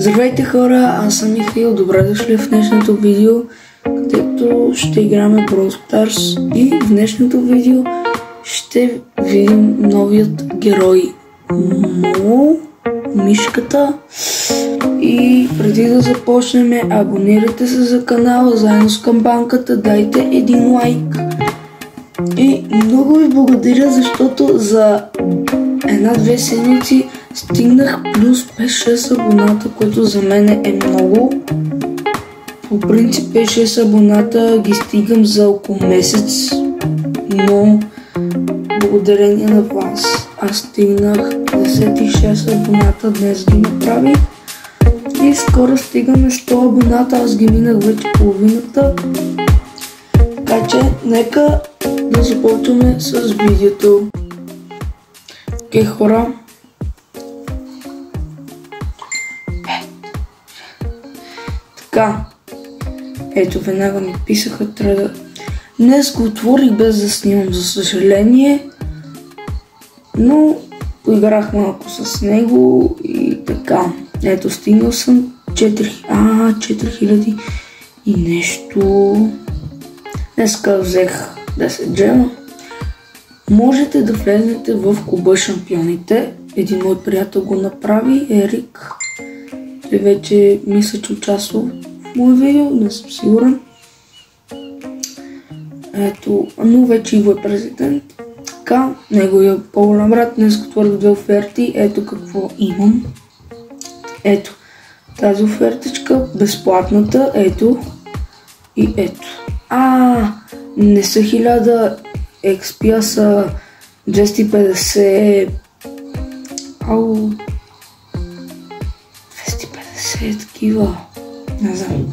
Здравейте хора, аз съм Михаил, добре дошли в днешното видео, където ще играме Brawl Stars и в днешното видео ще видим новият герой Мо, мишката. И преди да започнем, абонирайте се за канала, заедно с камбанката, дайте един лайк. И много ви благодаря, защото за една-две седмици стигнах плюс 5-6 абоната, което за мен е много. По принцип 5-6 абоната ги стигам за около месец, но благодарение на вас аз стигнах 56 абоната, днес ги направих. И скоро стигаме 100 абоната, аз ги минах вече половината. Така че нека да започваме с видеото. Окей, хора. Така. Ето, веднага ми писаха, трябва да... Днес го отворих без да снимам, за съжаление. Но поиграх малко с него и така. Ето, стигнал съм 4000 и нещо. Днеска взех 10 джема. Можете да влезнете в клуба шампионите. Един мой приятел го направи, Ерик. Той вече мисля, че участва в мое видео, не съм сигурен. Ето, но вече Иво е президент. Така, неговия по-голям брат. Днес отворих 2 оферти. Ето какво имам. Ето, тази офертичка, безплатната, ето и ето. Не са 1000 XP, са 250. 250 такива. Не знам.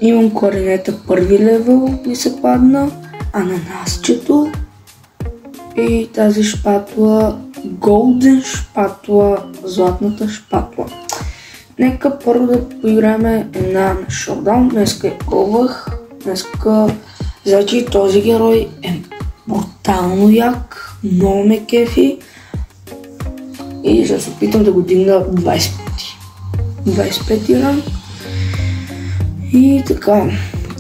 Имам коренета първи левел, ми се падна. Ананасчето. И тази шпатла, голден шпатла, златната шпатла. Нека първо да поиграем една на шоудаун. Днеска я пробвах. Днеска, значи този герой е брутално як, много ме кефи. И ще се опитам да го дигна 20 пъти. 25 ранг. И така,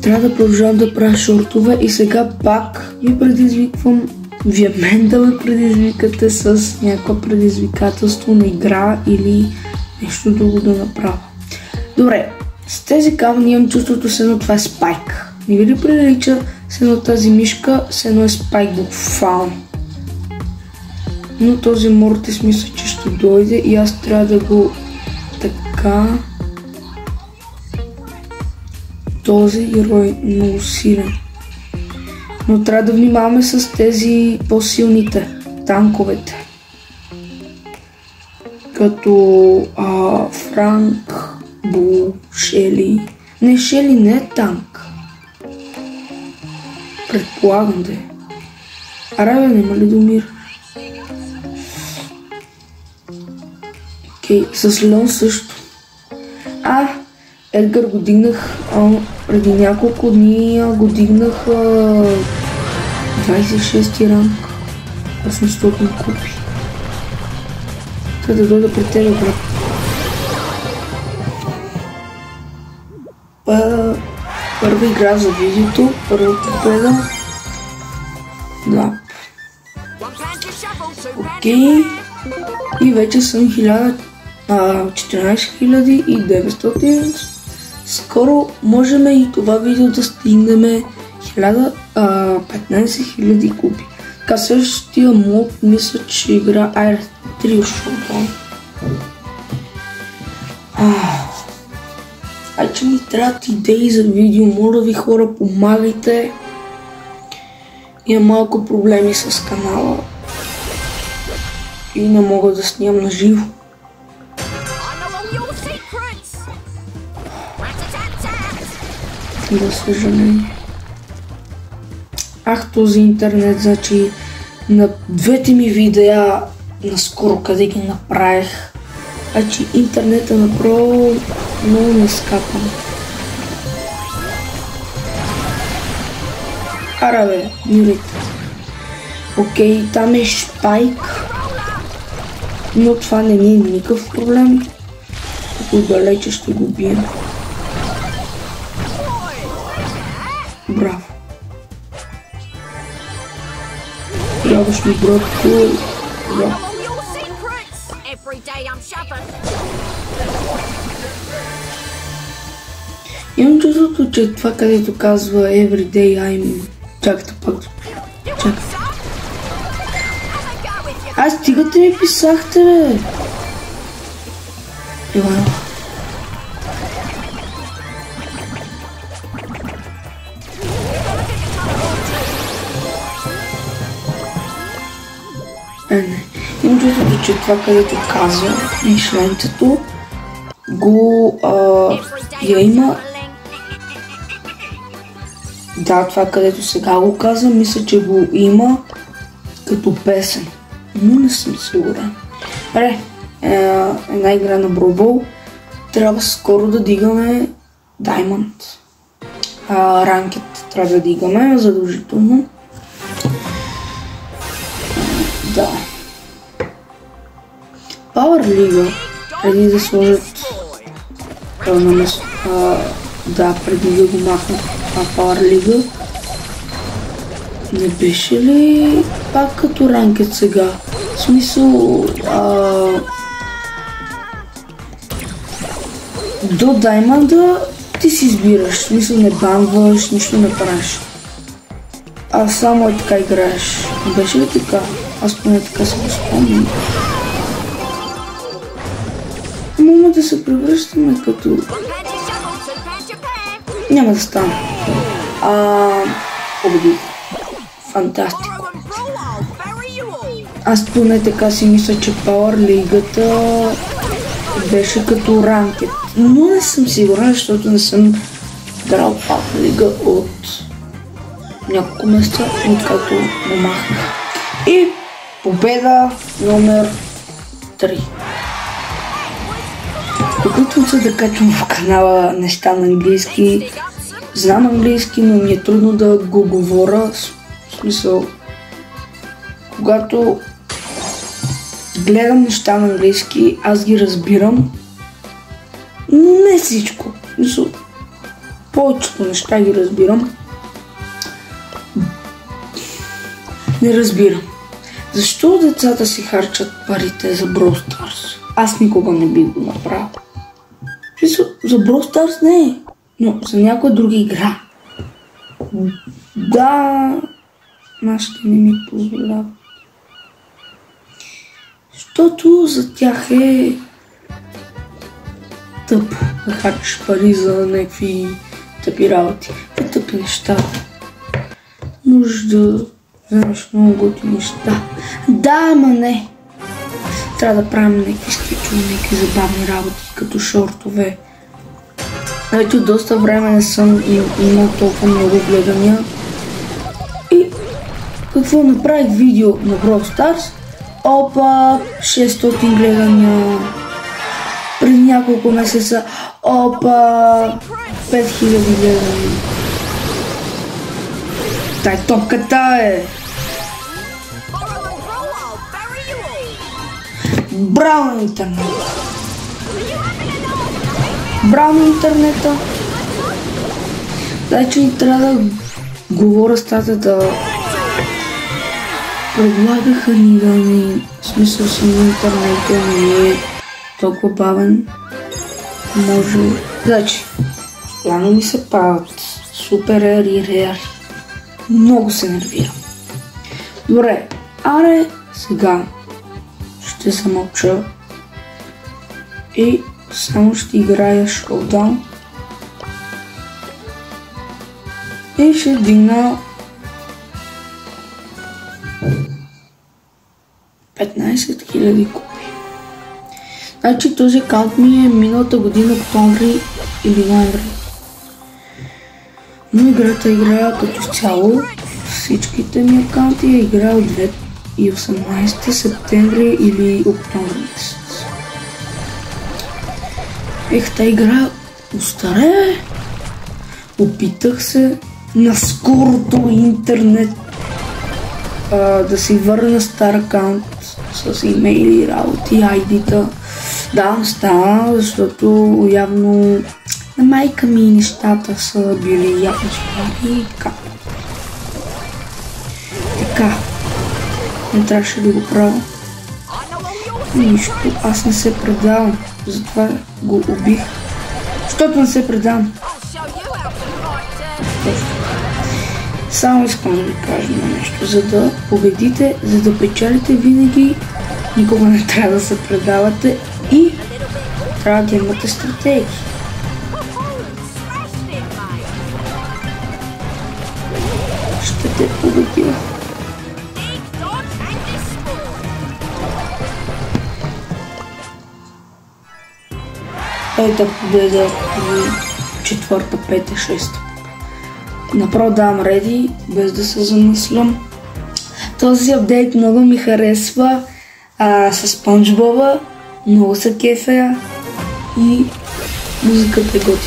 трябва да продължавам да правя шортове и сега пак ви предизвиквам вие мен да ме предизвикате с някакво предизвикателство на игра или нещо друго да направя. Добре, с тези камъни имам чувството с едно, това е спайк. Не ви ли прилича с едно тази мишка, с едно е спайк буквално. Но този Мортис мисля, че ще дойде и аз трябва да го така. Този герой е много силен. Но трябва да внимаваме с тези по-силните, танковете. Като Франк, Бул, Шели. Не, Шели не е танк. Предполагам да е. Арабия, няма ли да умира? Окей, с Леон също. Едгар го дигнах преди няколко дни, го дигнах 26 ранг. 800 купи. Трябва да дойда при тебе, брат. Първа игра за видеото, първа победа. Да. Окей. И вече съм 14900. Скоро можем и това видео да стигнем 15 000 купи. Така, следващия мод мисля, че игра Air 3 Showdown. Че ми трябват идеи за видео, моля ви хора, помагайте. Имам малко проблеми с канала и не мога да снимам на живо. Да съжаление. Този интернет, значи на двете ми видеа наскоро къде ги направих. Интернета направо много не скапам. Бе, мирите. Окей, там е Спайк. Но това не ни е никакъв проблем. Като далече ще го бием. Браво. Трябваш ми, братко. Да. Имам чувството, че това, където казва Everyday I'm... Чакайте пак. Чакайте. Стигате ми писахте, бе! Ивано. Не. Имам чувството, че това, където казва мишленцето, го я има. Да, това, където сега го казва, мисля, че го има като песен. Но не съм сигурен. Добре, една игра на Brawl. Трябва скоро да дигаме Diamond. Ранкет трябва да дигаме, задължително. Да. Power League, преди да сложат да, преди да го махнат Power League, не беше ли пак като ранкет сега? В смисъл, до Diamond ти си избираш, в смисъл не банваш, нищо не правиш. Само е така играеш. Не беше ли така? Аз поне така се го спомням. Мога да се превръщаме като... Няма да стане. Победих. Фантастико. Аз поне така си мисля, че Power League-ата беше като ранкет. Но не съм сигурен, защото не съм играл Power League от няколко месеца, откакто го махнах. И победа номер 3. Опитвам се да качвам в канала неща на английски. Знам английски, но ми е трудно да го говоря. В смисъл, когато гледам неща на английски, аз ги разбирам, но не всичко. В смисъл, повечето неща ги разбирам. Не разбирам. Защо децата си харчат парите за Brawl Stars? Аз никога не бих го направил. За Brawl Stars не е, но за някоя друга игра. Да, нашите не ми позволяват. Защото за тях е тъпо да харчиш пари за някакви тъпи работи. Тъпи неща. Можеш да вземеш много готини неща. Да, ама не. Трябва да правим някакви скетчове, някакви забавни работи, като шортове. Ето доста време не съм имал толкова много гледания. И какво направих видео на Brawl Stars? Опа, 600 гледания. Преди няколко месеца, опа, 5000 гледания. Тай топката е! Браво на интернет! Браво на интернета! Дай, че ни трябва да говоря с тата да предлагаха ни да ни... В смисъл си на интернета не е толкова бавен. Може... Значи, постоянно ми се падат супер ер и рер. Много се нервирам. Добре, аре сега ще се мълча и само ще играя Showdown и ще дигна 15 000 купи. Значи този акаунт ми е миналата година октомври или ноември. Но играта играя като цяло. Всичките ми акаунти я играя от 2018 септември или октомври месец. Та игра устарее. Опитах се на скорото интернет да си върна стар акаунт с имейли, работи, ID-та. Да, стана, защото явно на майка ми нещата са били явно спали и така. Така, не трябваше да го правя. Нищо, аз не се предавам, затова го убих. Защото не се предавам. Само искам да ви кажа на нещо. За да победите, за да печелите винаги, никога не трябва да се предавате и трябва да имате стратегии. Ще те победя. Ето победа четвърта, пета, шеста. Направо давам реди, без да се замислям. Този апдейт много ми харесва с Спанч Боба, много се кефя и музиката е готина.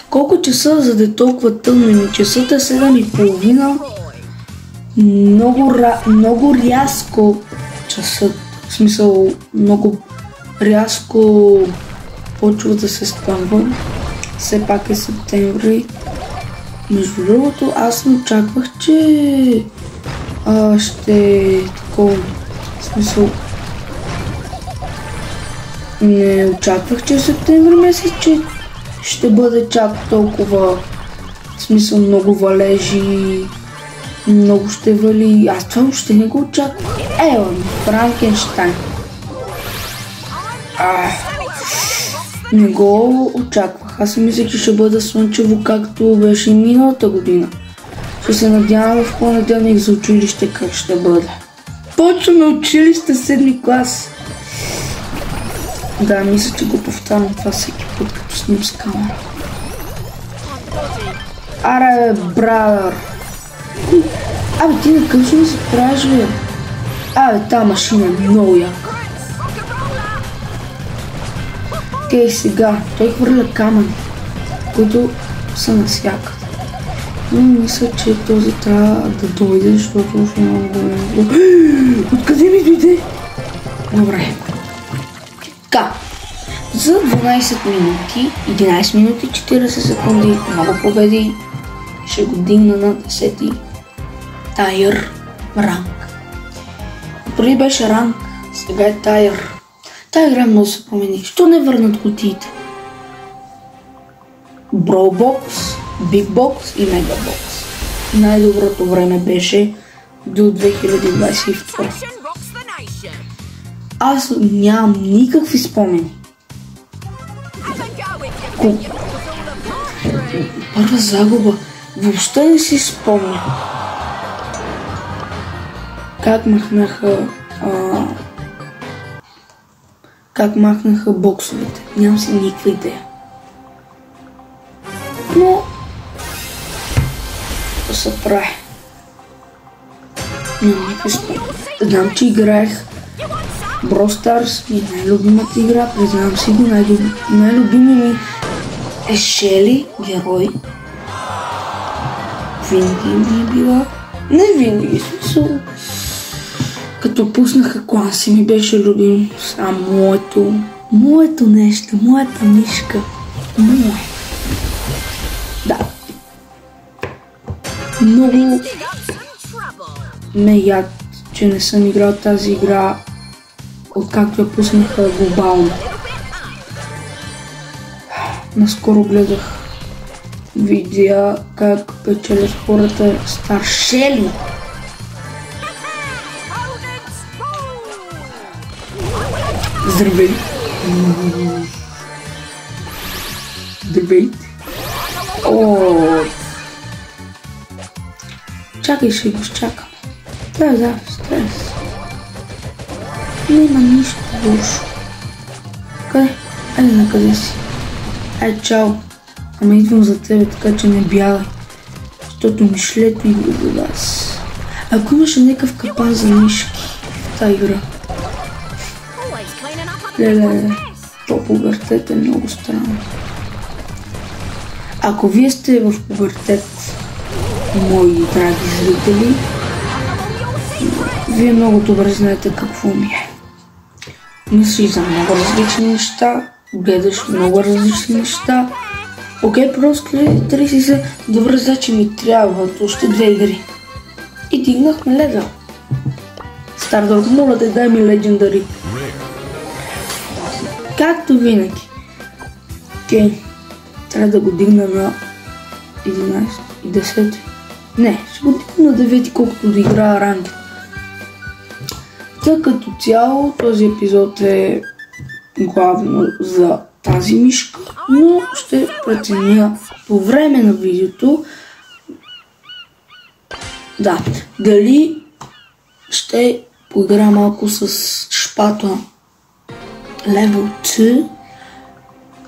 Колко часа, за да е толкова тъмно? Часът е 7:30. Много рязко часът, в смисъл много рязко почва да се стъмва. Все пак е септември. Между другото, аз не очаквах, че ще е такова, в смисъл, не очаквах, че в септември месец, че ще бъде чак толкова, в смисъл, много валежи, много ще вали. Аз това въобще не го очаквах. Ева ми, Франкенщайн. Не го очаквах. Аз си мислех, че ще бъде слънчево, както беше и миналата година. Ще се надявам в понеделник за училище как ще бъде. Почваме училище 7 клас. Да, мисля, че го повтарям това всеки път, като сним с камера. Аре, брадър! Абе, ти на късно ми се правиш, бе? Абе, тази машина е много яка. Окей, сега, той хвърля камъни, които са навсякъде. Но мисля, че този трябва да дойде, защото ще много голям. Откъде ми дойде? Добре. Така, за 12 минути, 11 минути, 40 секунди, много победи, ще го дигна на 10-ти тайър ранг. Преди беше ранг, сега е тайър. Тая игра много се промени. Що не върнат кутиите? Brawl Box, Big Box и Mega Box. Най-доброто време беше до 2022. Аз нямам никакви спомени. Първа загуба. Въобще не си спомня. Как махнаха боксовете. Нямам си никаква идея. Но да се прави. Нямам никакви спомени. Знам, че играех Brawl Stars, ми най-любимата игра, признавам си го, най-любими ми е Шели, герой. Винаги ми е била. Не винаги, смисъл. Като пуснаха клан си ми беше любим. А моето нещо, моята мишка. Да. Много ме яд, че не съм играл тази игра, откакто я пуснаха глобално. Наскоро гледах видео как печелят хората Стар Шели. Здравей! Здравейте! Чакай, ще го изчакам. Да, стрес. Няма нищо лошо. Къде? Айде, на къде си? Айде, чао. Ама идвам за тебе, така че не бягай. Защото мишлето идва до вас. Ако имаше някакъв капан за мишки в тази игра. Леле, то пубертет е много странно. Ако вие сте в пубертет, мои драги зрители, Вие много добре знаете какво ми е. Мислиш за много различни неща, гледаш много различни неща. Окей, просто си се, добре, значи ми трябват още 2 игри. И дигнахме левел. Стардор, моля те, дай ми легендари. Както винаги. Окей, трябва да го дигна на 11 и 10. Не, ще го дигна на 9, колкото да играя ранги. Та като цяло този епизод е главно за тази мишка, но ще преценя по време на видеото дали ще поиграя малко с шпатла Level 2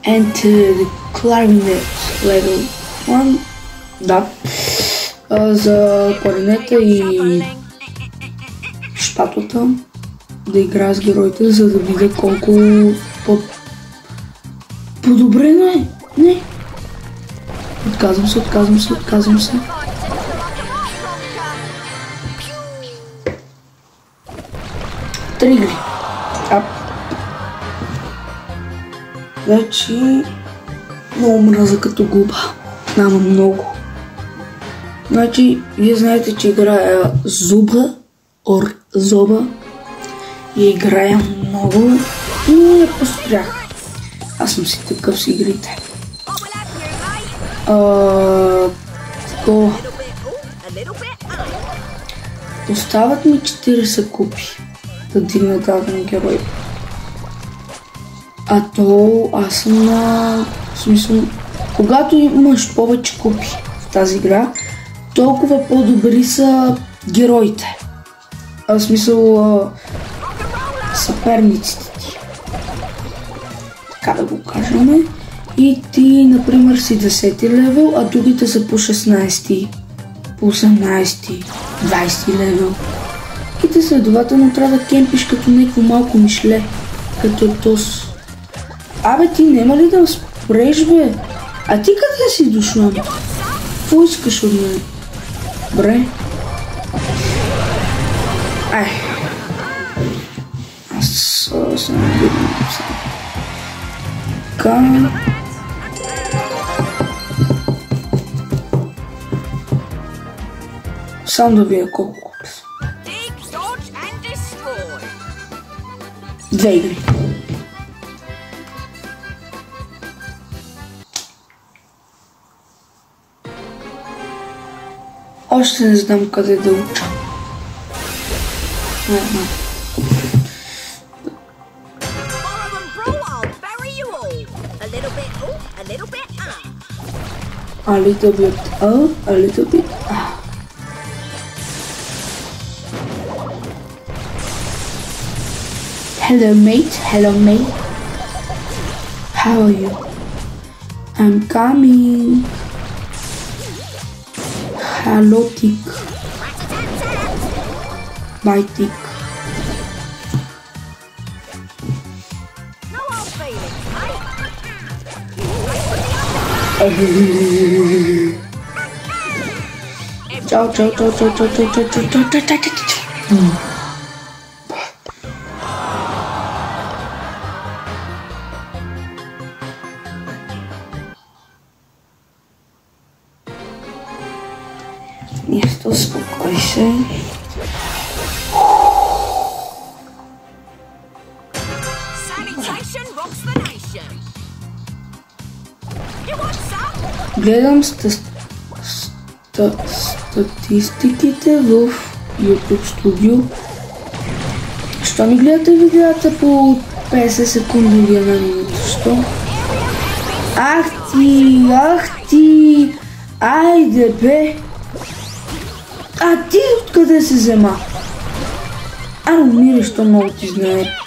and the clarinet Level 1. За кларинета и шпатлата да играя с героите, за да видя колко подобрено е. Не. Отказвам се. Три игри. Значи много мраза като губа. Няма много. Значи, вие знаете, че играя Зоба и играя много и не поспрях. Аз съм си такъв с игрите. Такова. Остават ми 40 купи да дигна даден герой. А то аз съм на... В смисъл, когато имаш повече купи в тази игра, толкова по-добри са героите. В смисъл, съперниците ти. Така да го кажем. И ти, например, си 10 левел, а другите са по 16, по 18, 20 левел. И ти следователно трябва да кемпиш като някакво малко мишле, като е тос. Абе, ти няма ли да спреш, бе? А ти къде си дошла? Какво искаш от мен? Бре? Ай. Аз съм видно. Така. Сам да видя колко купи. 2 игри. Още не знам къде да уча. Не знам. A little bit up, a little bit up. Hello mate, how are you? I'm coming. Hello tick. Bye tick. Ciao. Нещо, успокой се. Гледам статистиките в YouTube Studio. Що ми гледате видеята по 50 секунди или една минута? Що? Ах ти! Айде бе! А ти откъде се взема? Умираш, що много ти знае.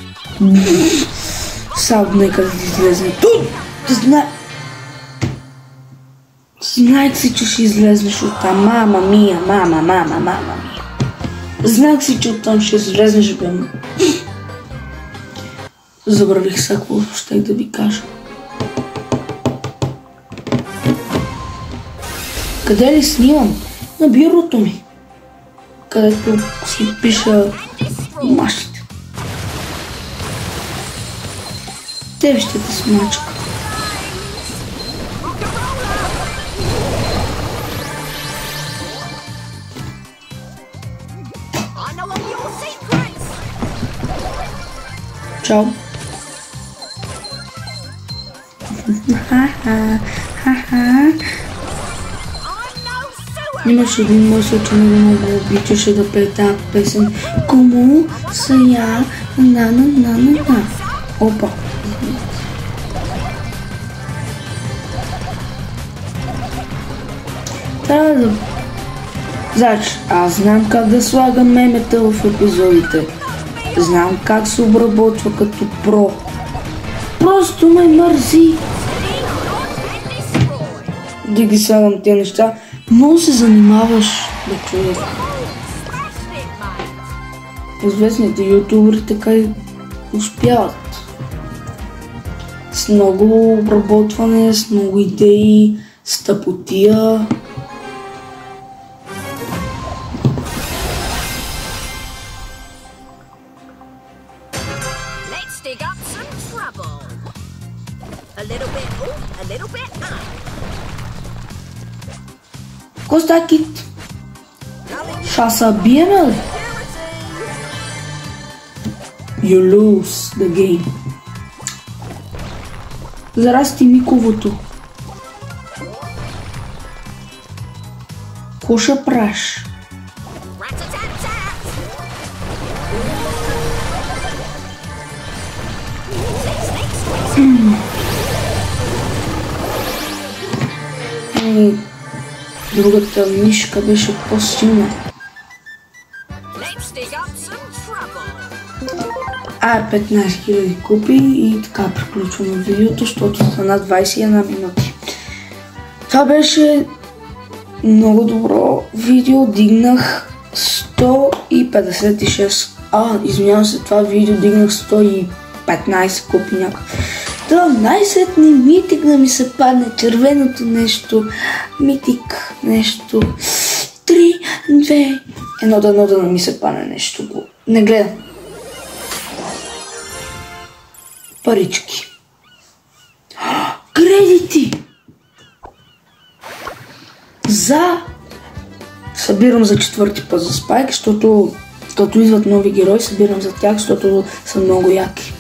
Сам нека да ти излезне. Тут! Да знае! Знаех си, че ще излезнеш оттам. Мама мия. Знаех си, че оттам ще излезнеш, бе. Забравих се, какво щех да ви кажа. Къде ли снимам? На бюрото ми. където си пиша домашните. Тебе ще те смачка. Чао. Имаше един мой случай, много обичаше да пее тази песен. Кому са я на. Опа. Трябва да... Значи, аз знам как да слагам мемета в епизодите. Знам как се обработва като про. Просто ме мързи да ги слагам тези неща. Много се занимаваш, бе, човек. Известните ютубери така и успяват. С много обработване, с много идеи, с тъпотия. Коста кит? Ша са биеме ли? You lose the game. Зарасти Миковото. Коша праш. Другата мишка беше по-силна. 15 000 купи и така приключваме видеото, защото стана 21 минути. Това беше много добро видео, дигнах 156. Извинявам се, това видео дигнах 115 купи някакъв. Да, най-сетне митик да ми се падне, червеното нещо, митик нещо, 3, 2, 1 да ми се падне нещо. Не гледам. Парички. Кредити! Събирам за 4-ти път за Спайк, защото като идват нови герои, събирам за тях, защото са много яки.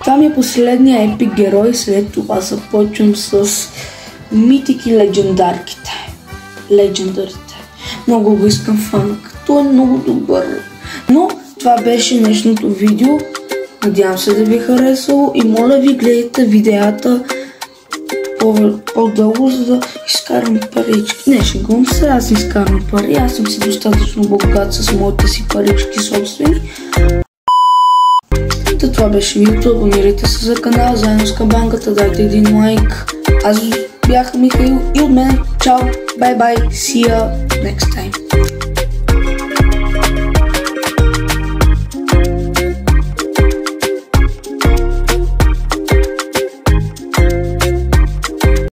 Това ми е последния епик герой, след това започвам с митик и легендарките. Легендарите. Много го искам фанк. Той е много добър. Но това беше днешното видео. Надявам се да ви е харесало и моля ви гледайте видеята по-дълго, за да изкарам парички. Не, шегувам се, аз изкарам пари. Аз съм си достатъчно богат с моите си парички собствени. Това беше видеото, абонирайте се за канала, заедно с камбанката, дайте един лайк. Аз бях Михаил и от мен, чао, бай-бай, see ya next time.